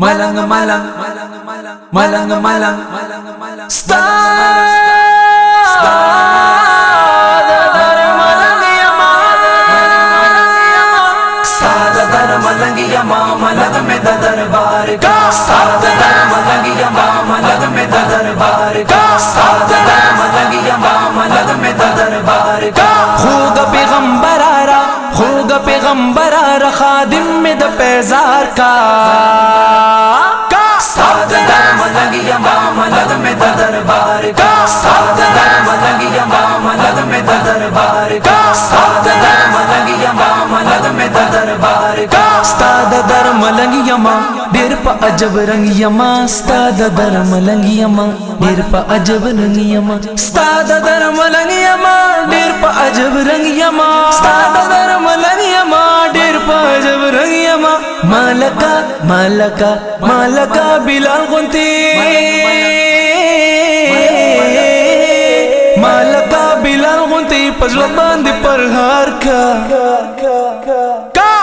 Malang malang malang malang मलंग में दरबार का साथ मलंग यमा मलंग में दरबार का साथ मलंग यमा मलंग में दरबार का खूग पैगंबर आरा खूग पैगंबर आरा खादिम में द पैजार का साथ मलंग यमा मलंग में दरबार का साथ मलंग यमा मलंग में दरबार का साथ मलंग यमा मलंग में दरबार का स्ताद दर मलंग यमा डेर प अजब रंग यमा स्ताद दर मलंग यमा डेर प अजब रंग यमा स्ताद दर मलंग यमा डेर प अजब रंग यमा स्ताद दर मलंग यमा डेर प अजब रंग यमा मालका मालका मालका बिलाल गुंती मालका बिलाल गुंती पजल बंद पर हार का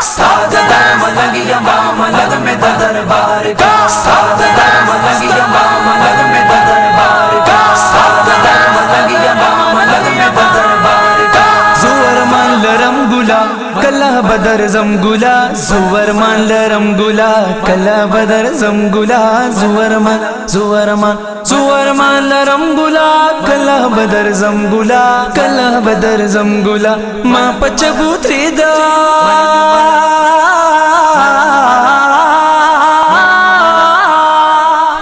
साथ मलंग यमा मलंग में दरबार का साथ मलंग यमा मलंग में दरबार का साथ मलंग यमा मलंग में दरबार का सुवर मान लरम गुला कला बदर जम गुला सुवर मान लरम गुला कला बदर जम गुला सुवर मान लरम गुला कला बदर जम गुला कला बदर जम गुला माँ पचबूत्री दा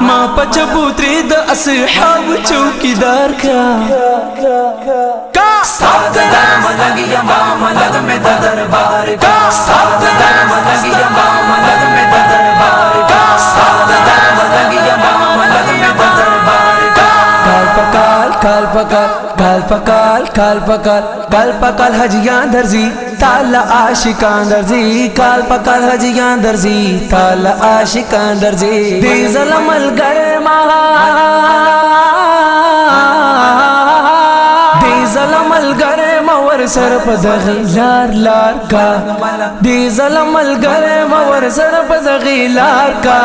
माँ पचबूत्री द असहाब चौकीदार का साथ मलंग यमा मलंग में दरबार का साथ मलंग यमा मलंग में दरबार का साथ मलंग यमा मलंग में दरबार का काल पकाल काल पकाल हजियां दर्जी ताला आशिकां दर्जी काल पकाल हजियां दर्जी ताला आशिकां दर्जी डीजल मल गरे महा डीजल मल गरे मवर सर पदगी लार लार का डीजल मल गरे मवर सर पदगी लार का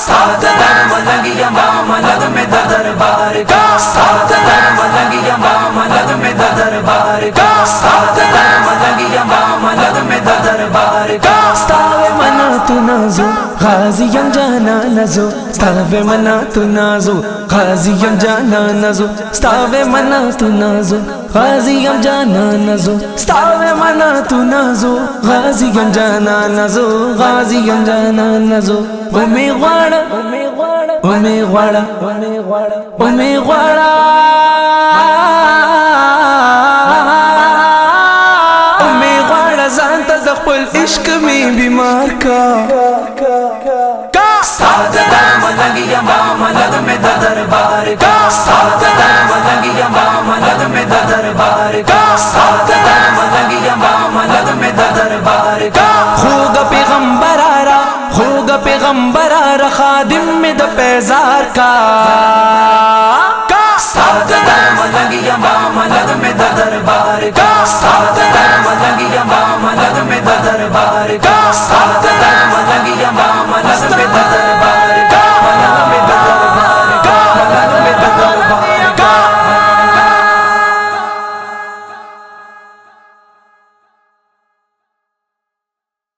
साथ मलंग यमा मलंग में दरबार का साथ मलंग यमा मलंग में दरबार का साथ मलंग यमा मलंग में दरबार का स्तावे मना तू नाजो गाजियम जाना नजो स्तावे मना तू नाजो गाजियम जाना नजो स्तावे मना तू नाजो गाजियम जाना नजो स्तावे मना तू नाजो गाजियम जाना नजो गाजियम जाना नजो ओमे वाड़ा ओमे वाड़ा ओमे वाड़ा ओमे वाड़ा जानता ज़ख्पल इश्क में बीमार का साथ मलंग यमा मलंग में दरबार का साथ मलंग यमा मलंग में दरबार का साथ मलंग यमा मलंग में दरबार का खूग पैगंबर आरा खूग पैगंबर आरा खादिम में द पैजार का साथ मलंग यमा मलंग में दरबार का साथ मलंग यमा मलंग में दरबार का साथ मलंग यमा